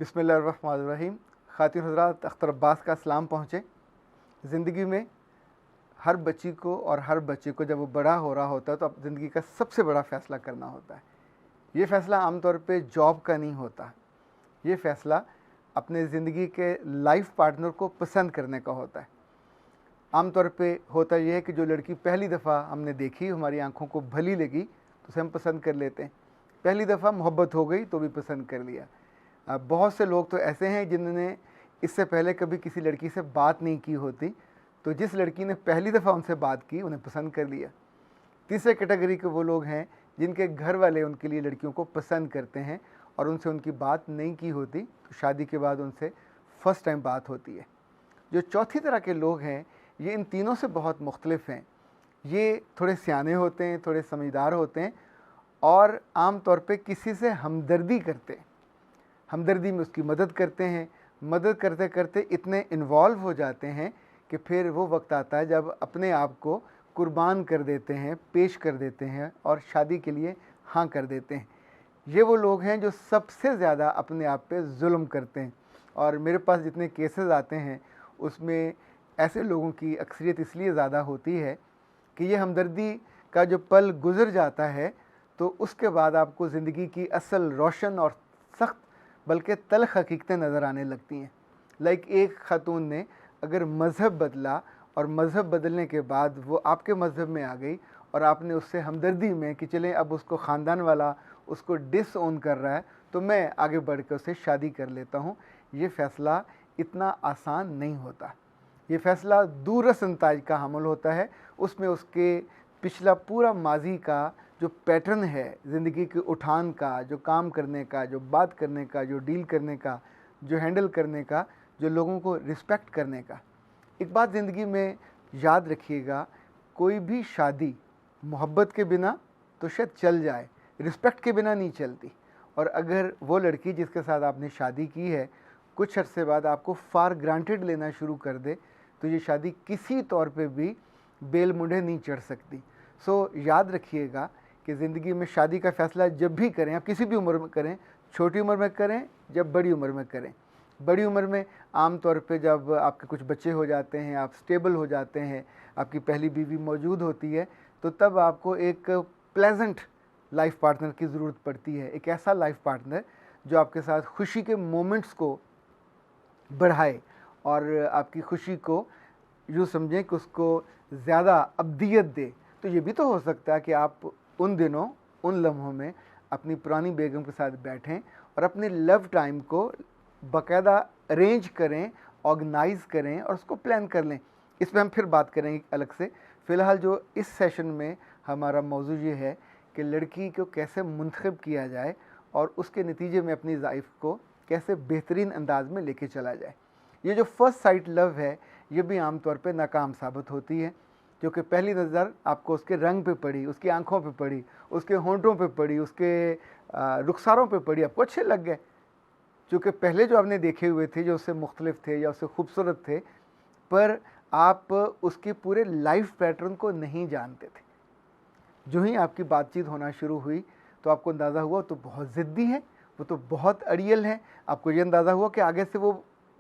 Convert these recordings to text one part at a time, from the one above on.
बिस्मिल्लाहिर्रहमानिर्रहीम। ख़ातिन हज़रात, अख्तर अब्बास का सलाम पहुँचे। ज़िंदगी में हर बच्ची को और हर बच्चे को जब वो बड़ा हो रहा होता है तो अब ज़िंदगी का सबसे बड़ा फ़ैसला करना होता है। ये फ़ैसला आमतौर पे जॉब का नहीं होता, ये फ़ैसला अपने ज़िंदगी के लाइफ पार्टनर को पसंद करने का होता है। आमतौर पे होता यह है कि जो लड़की पहली दफ़ा हमने देखी, हमारी आंखों को भली लगी तो उसे हम पसंद कर लेते हैं। पहली दफ़ा मोहब्बत हो गई तो भी पसंद कर लिया। बहुत से लोग तो ऐसे हैं जिन्होंने इससे पहले कभी किसी लड़की से बात नहीं की होती, तो जिस लड़की ने पहली दफ़ा उनसे बात की उन्हें पसंद कर लिया। तीसरे कैटेगरी के वो लोग हैं जिनके घर वाले उनके लिए लड़कियों को पसंद करते हैं और उनसे उनकी बात नहीं की होती, तो शादी के बाद उनसे फ़र्स्ट टाइम बात होती है। जो चौथी तरह के लोग हैं ये इन तीनों से बहुत मुख्तलिफ हैं। ये थोड़े सियाने होते हैं, थोड़े समझदार होते हैं और आम तौर पे किसी से हमदर्दी करते हैं, हमदर्दी में उसकी मदद करते हैं। मदद करते करते इतने इन्वॉल्व हो जाते हैं कि फिर वो वक्त आता है जब अपने आप को कुर्बान कर देते हैं, पेश कर देते हैं और शादी के लिए हाँ कर देते हैं। ये वो लोग हैं जो सबसे ज़्यादा अपने आप पे जुल्म करते हैं और मेरे पास जितने केसेस आते हैं उसमें ऐसे लोगों की अक्सरियत इसलिए ज़्यादा होती है कि ये हमदर्दी का जो पल गुज़र जाता है तो उसके बाद आपको ज़िंदगी की असल रोशन और सख्त बल्कि तल्ख़ हकीकतें नज़र आने लगती हैं। लाइक एक ख़ातून ने अगर मज़हब बदला और मज़हब बदलने के बाद वो आपके मज़हब में आ गई और आपने उससे हमदर्दी में कि चलें अब उसको ख़ानदान वाला उसको डिसओन कर रहा है तो मैं आगे बढ़ कर उससे शादी कर लेता हूँ, ये फ़ैसला इतना आसान नहीं होता। ये फ़ैसला दूरसंताज का हमल होता है। उसमें उसके पिछला पूरा माजी का जो पैटर्न है ज़िंदगी के उठान का, जो काम करने का, जो बात करने का, जो डील करने का, जो हैंडल करने का, जो लोगों को रिस्पेक्ट करने का। एक बात ज़िंदगी में याद रखिएगा, कोई भी शादी मोहब्बत के बिना तो शायद चल जाए, रिस्पेक्ट के बिना नहीं चलती। और अगर वो लड़की जिसके साथ आपने शादी की है कुछ अरसे बाद आपको फार ग्रांटेड लेना शुरू कर दे तो ये शादी किसी तौर पे भी बेल मुंडे नहीं चढ़ सकती। सो याद रखिएगा कि ज़िंदगी में शादी का फ़ैसला जब भी करें, आप किसी भी उम्र में करें, छोटी उम्र में करें, जब बड़ी उम्र में करें। बड़ी उम्र में आम तौर पे जब आपके कुछ बच्चे हो जाते हैं, आप स्टेबल हो जाते हैं, आपकी पहली बीवी मौजूद होती है, तो तब आपको एक प्लेजेंट लाइफ पार्टनर की ज़रूरत पड़ती है। एक ऐसा लाइफ पार्टनर जो आपके साथ खुशी के मोमेंट्स को बढ़ाए और आपकी खुशी को यूँ समझें कि उसको ज़्यादा अब्दियत दे। तो ये भी तो हो सकता है कि आप उन दिनों, उन लम्हों में अपनी पुरानी बेगम के साथ बैठें और अपने लव टाइम को बाकायदा अरेंज करें, ऑर्गेनाइज़ करें और उसको प्लान कर लें। इस पर हम फिर बात करेंगे अलग से। फ़िलहाल जो इस सेशन में हमारा मौजू ये है कि लड़की को कैसे मुंतखब किया जाए और उसके नतीजे में अपनी लाइफ को कैसे बेहतरीन अंदाज में लेके चला जाए। ये जो फर्स्ट साइट लव है ये भी आम तौर पे नाकाम साबित होती है, क्योंकि पहली नज़र आपको उसके रंग पे पड़ी, उसकी आंखों पे पड़ी, उसके होंठों पे पड़ी, उसके रुखसारों पे पड़ी, आपको अच्छे लग गए। क्योंकि पहले जो आपने देखे हुए थे जो उससे मुख्तलिफ थे या उससे खूबसूरत थे, पर आप उसके पूरे लाइफ पैटर्न को नहीं जानते थे। जो ही आपकी बातचीत होना शुरू हुई तो आपको अंदाज़ा हुआ तो बहुत ज़िद्दी है, वो तो बहुत अड़ियल है। आपको ये अंदाज़ा हुआ कि आगे से वो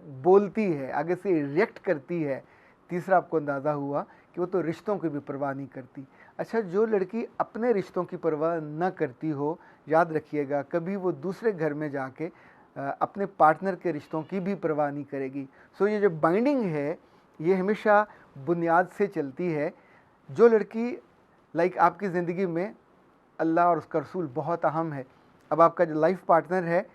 बोलती है, आगे से रिएक्ट करती है। तीसरा आपको अंदाज़ा हुआ कि वो तो रिश्तों की भी परवाह नहीं करती। अच्छा, जो लड़की अपने रिश्तों की परवाह न करती हो, याद रखिएगा कभी वो दूसरे घर में जाके अपने पार्टनर के रिश्तों की भी परवाह नहीं करेगी। सो ये जो बाइंडिंग है ये हमेशा बुनियाद से चलती है। जो लड़की लाइक आपकी ज़िंदगी में अल्लाह और उसका रसूल बहुत अहम है। अब आपका जो लाइफ पार्टनर है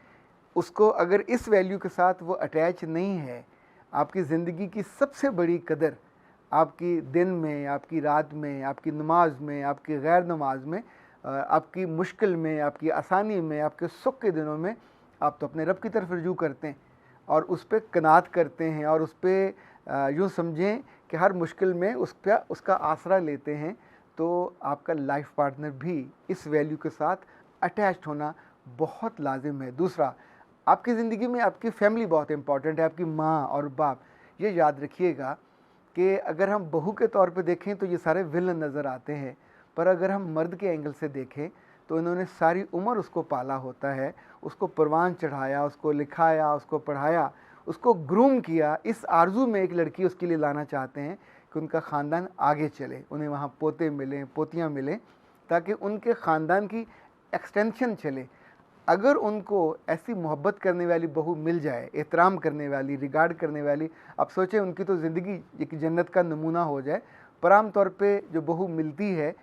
उसको अगर इस वैल्यू के साथ वो अटैच नहीं है, आपकी ज़िंदगी की सबसे बड़ी कदर आपकी दिन में, आपकी रात में, आपकी नमाज में, आपकी गैर नमाज में, आपकी मुश्किल में, आपकी आसानी में, आपके सुख के दिनों में आप तो अपने रब की तरफ रुजू करते हैं और उस पर कनात करते हैं और उस पर यूँ समझें कि हर मुश्किल में उस पर उसका आसरा लेते हैं। तो आपका लाइफ पार्टनर भी इस वैल्यू के साथ अटैच्ड होना बहुत लाजिम है। दूसरा, आपकी ज़िंदगी में आपकी फैमिली बहुत इंपॉर्टेंट है, आपकी माँ और बाप। ये याद रखिएगा कि अगर हम बहू के तौर पे देखें तो ये सारे विलन नज़र आते हैं, पर अगर हम मर्द के एंगल से देखें तो इन्होंने सारी उम्र उसको पाला होता है, उसको परवान चढ़ाया, उसको लिखाया, उसको पढ़ाया, उसको ग्रूम किया। इस आरजू में एक लड़की उसके लिए लाना चाहते हैं कि उनका ख़ानदान आगे चले, उन्हें वहाँ पोते मिलें, पोतियाँ मिलें, ताकि उनके ख़ानदान की एक्सटेंशन चले। अगर उनको ऐसी मोहब्बत करने वाली बहू मिल जाए, एहतराम करने वाली, रिगार्ड करने वाली, आप सोचें उनकी तो ज़िंदगी एक जन्नत का नमूना हो जाए। पर आम तौर पे जो बहू मिलती है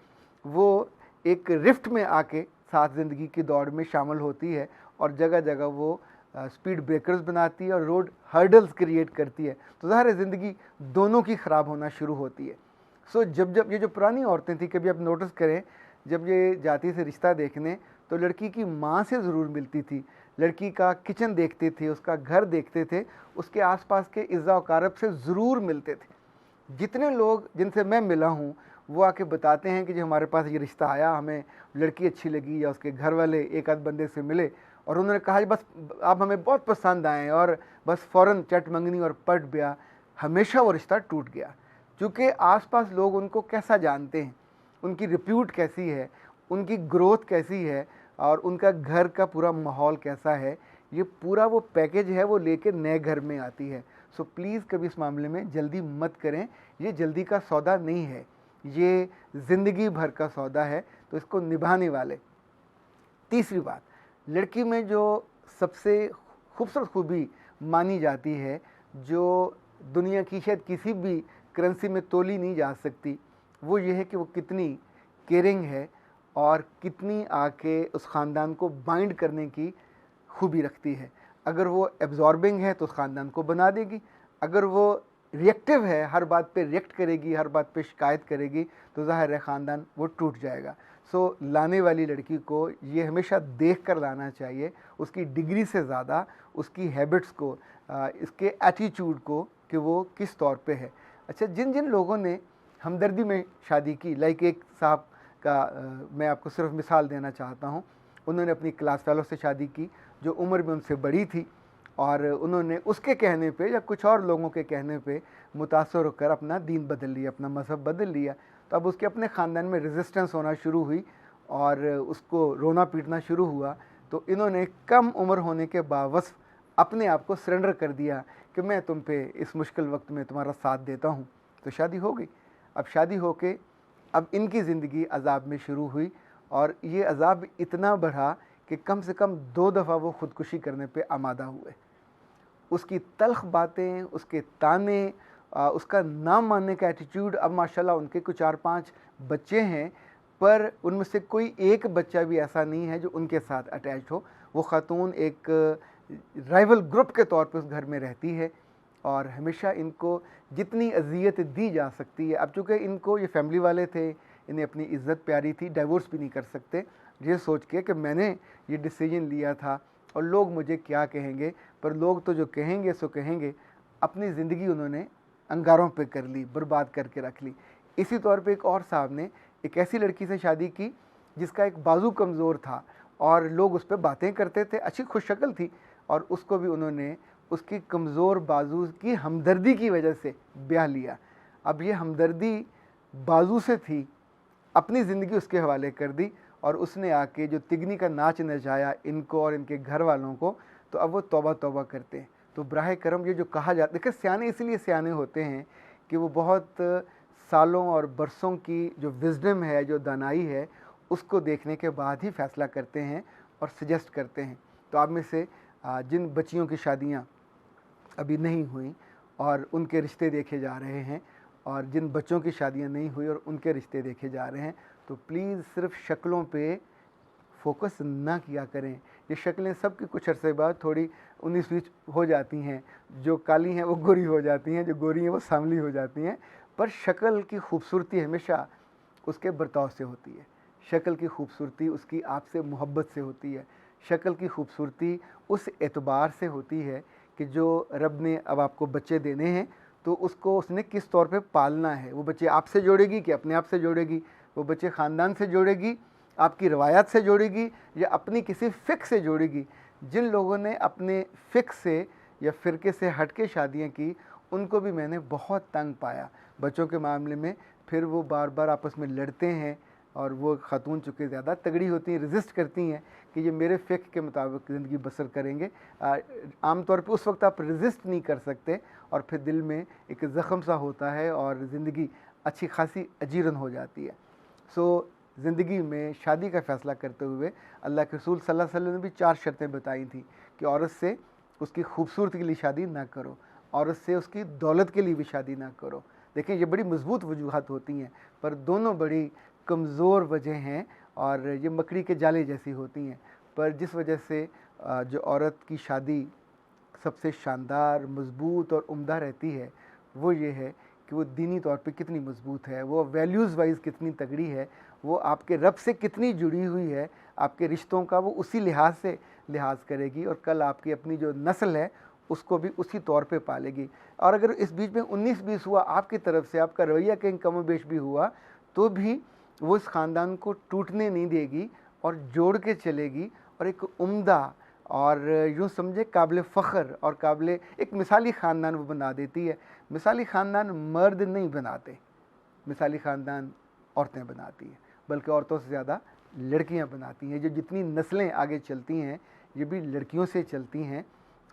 वो एक रिफ्ट में आके साथ ज़िंदगी की दौड़ में शामिल होती है और जगह जगह वो स्पीड ब्रेकर्स बनाती है और रोड हर्डल्स क्रिएट करती है, तो ज़ाहिर है ज़िंदगी दोनों की ख़राब होना शुरू होती है। सो जब ये जो पुरानी औरतें थी, कभी आप नोटिस करें, जब ये जाती थी रिश्ता देखने तो लड़की की माँ से ज़रूर मिलती थी, लड़की का किचन देखते थे, उसका घर देखते थे, उसके आसपास के इज़्ज़ा वकारब से ज़रूर मिलते थे। जितने लोग जिनसे मैं मिला हूँ वो आके बताते हैं कि जो हमारे पास ये रिश्ता आया, हमें लड़की अच्छी लगी या उसके घर वाले एक आध बंदे से मिले और उन्होंने कहा जी बस आप हमें बहुत पसंद आए और बस फ़ौरन चट मंगनी और पट ब्याह, हमेशा वो रिश्ता टूट गया। क्योंकि आसपास लोग उनको कैसा जानते हैं, उनकी रिप्यूट कैसी है, उनकी ग्रोथ कैसी है और उनका घर का पूरा माहौल कैसा है, ये पूरा वो पैकेज है वो लेके नए घर में आती है। सो प्लीज़ कभी इस मामले में जल्दी मत करें, ये जल्दी का सौदा नहीं है, ये ज़िंदगी भर का सौदा है, तो इसको निभाने वाले। तीसरी बात, लड़की में जो सबसे खूबसूरत खूबी मानी जाती है, जो दुनिया की शायद किसी भी करेंसी में तोली नहीं जा सकती, वो ये है कि वो कितनी केयरिंग है और कितनी आके उस ख़ानदान को बाइंड करने की खूबी रखती है। अगर वो एब्जॉर्बिंग है तो उस ख़ानदान को बना देगी, अगर वो रिएक्टिव है, हर बात पे रिएक्ट करेगी, हर बात पे शिकायत करेगी, तो ज़ाहिर है ख़ानदान वो टूट जाएगा। सो लाने वाली लड़की को ये हमेशा देख कर लाना चाहिए, उसकी डिग्री से ज़्यादा उसकी हैबिट्स को, इसके एटीट्यूड को कि वो किस तौर पे है। अच्छा, जिन जिन लोगों ने हमदर्दी में शादी की, लाइक एक साहब का मैं आपको सिर्फ मिसाल देना चाहता हूँ, उन्होंने अपनी क्लास फेलो से शादी की जो उम्र में उनसे बड़ी थी और उन्होंने उसके कहने पे या कुछ और लोगों के कहने पे मुतासर होकर अपना दीन बदल लिया, अपना मज़हब बदल लिया। तो अब उसके अपने ख़ानदान में रेजिस्टेंस होना शुरू हुई और उसको रोना पीटना शुरू हुआ। तो इन्होंने कम उम्र होने के बावजूद अपने आप को सरेंडर कर दिया कि मैं तुम पे इस मुश्किल वक्त में तुम्हारा साथ देता हूँ। तो शादी हो गई। अब शादी हो के अब इनकी ज़िंदगी अज़ाब में शुरू हुई और ये अज़ाब इतना बढ़ा कि कम से कम 2 दफ़ा वो ख़ुदकुशी करने पे आमादा हुए। उसकी तल्ख़ बातें, उसके ताने, उसका ना मानने का एटीट्यूड। अब माशाल्लाह उनके कुछ 4-5 बच्चे हैं, पर उनमें से कोई एक बच्चा भी ऐसा नहीं है जो उनके साथ अटैच हो। वो ख़ातून एक राइवल ग्रुप के तौर पे उस घर में रहती है और हमेशा इनको जितनी अज़ियत दी जा सकती है, अब चूँकि इनको ये फैमिली वाले थे, इन्हें अपनी इज़्ज़त प्यारी थी, डाइवोर्स भी नहीं कर सकते, ये सोच के कि मैंने ये डिसीजन लिया था और लोग मुझे क्या कहेंगे। पर लोग तो जो कहेंगे सो कहेंगे। अपनी ज़िंदगी उन्होंने अंगारों पे कर ली, बर्बाद करके रख ली। इसी तौर पे एक और साहब ने एक ऐसी लड़की से शादी की जिसका एक बाजू कमज़ोर था और लोग उस पर बातें करते थे, अच्छी खुश शक्ल थी, और उसको भी उन्होंने उसकी कमज़ोर बाजू की हमदर्दी की वजह से ब्याह लिया। अब ये हमदर्दी बाजू से थी, अपनी ज़िंदगी उसके हवाले कर दी और उसने आके जो तिगनी का नाच नचाया इनको और इनके घर वालों को, तो अब वो तौबा तौबा करते हैं। तो बराह करम ये जो कहा जाता है, देखिए सियाने इसलिए सियाने होते हैं कि वो बहुत सालों और बरसों की जो विज़डम है, जो दानाई है, उसको देखने के बाद ही फ़ैसला करते हैं और सजेस्ट करते हैं। तो आप में से जिन बच्चियों की शादियाँ अभी नहीं हुई और उनके रिश्ते देखे जा रहे हैं, और जिन बच्चों की शादियां नहीं हुई और उनके रिश्ते देखे जा रहे हैं, तो प्लीज़ सिर्फ शक्लों पे फोकस ना किया करें। ये शक्लें सब की कुछ अरसे बाद थोड़ी 19-20 हो जाती हैं, जो काली हैं वो गोरी हो जाती हैं, जो गोरी हैं वो सांवली हो जाती हैं, पर शक्ल की खूबसूरती हमेशा उसके बर्ताव से होती है। शक्ल की खूबसूरती उसकी आपसे मोहब्बत से होती है। शक्ल की खूबसूरती उस एतबार से होती है कि जो रब ने अब आपको बच्चे देने हैं तो उसको उसने किस तौर पे पालना है। वो बच्चे आपसे जोड़ेगी कि अपने आप से जोड़ेगी, वो बच्चे ख़ानदान से जोड़ेगी, आपकी रवायात से जोड़ेगी, या अपनी किसी फ़िक्र से जोड़ेगी। जिन लोगों ने अपने फ़िक्र से या फ़िरके से हट के शादियाँ की, उनको भी मैंने बहुत तंग पाया बच्चों के मामले में। फिर वो बार बार आपस में लड़ते हैं, और वो ख़ातून चूँकि ज़्यादा तगड़ी होती हैं, रेजिस्ट करती हैं कि ये मेरे फ़िक्र के मुताबिक ज़िंदगी बसर करेंगे। आम तौर पे उस वक्त आप रेजिस्ट नहीं कर सकते और फिर दिल में एक ज़ख़म सा होता है और ज़िंदगी अच्छी खासी अजीरन हो जाती है। सो ज़िंदगी में शादी का फ़ैसला करते हुए अल्लाह के रसूल सल्लल्लाहु अलैहि वसल्लम ने भी 4 शर्तें बताई थी कि औरत से उसकी खूबसूरती के लिए शादी ना करो, औरत से उसकी दौलत के लिए भी शादी ना करो। देखें, ये बड़ी मजबूत वजूहत होती हैं, पर दोनों बड़ी कमज़ोर वजह हैं और ये मकड़ी के जाले जैसी होती हैं। पर जिस वजह से जो औरत की शादी सबसे शानदार, मजबूत और उम्दा रहती है, वो ये है कि वो दीनी तौर पे कितनी मजबूत है, वो वैल्यूज़ वाइज कितनी तगड़ी है, वो आपके रब से कितनी जुड़ी हुई है, आपके रिश्तों का वो उसी लिहाज से लिहाज करेगी और कल आपकी अपनी जो नस्ल है उसको भी उसी तौर पे पालेगी। और अगर इस बीच में 19-20 हुआ आपकी तरफ से, आपका रवैया कहीं कम बेश भी हुआ, तो भी वो इस ख़ानदान को टूटने नहीं देगी और जोड़ के चलेगी और एक उम्दा और यूँ समझे काबिल फ़ख्र और काबिल एक मिसाली ख़ानदान वो बना देती है। मिसाली ख़ानदान मर्द नहीं बनाते, मिसाली ख़ानदान औरतें बनाती हैं, बल्कि औरतों से ज़्यादा लड़कियां बनाती हैं। जो जितनी नस्लें आगे चलती हैं ये भी लड़कियों से चलती हैं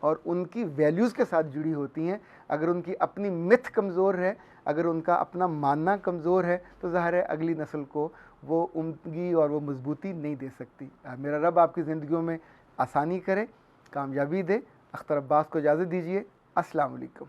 और उनकी वैल्यूज़ के साथ जुड़ी होती हैं। अगर उनकी अपनी मिथ कमज़ोर है, अगर उनका अपना मानना कमज़ोर है, तो ज़ाहिर है अगली नस्ल को वो उम्दगी और वो मजबूती नहीं दे सकती। मेरा रब आपकी ज़िंदगियों में आसानी करे, कामयाबी दे। अख्तर अब्बास को इजाज़त दीजिए। अस्सलाम वालेकुम।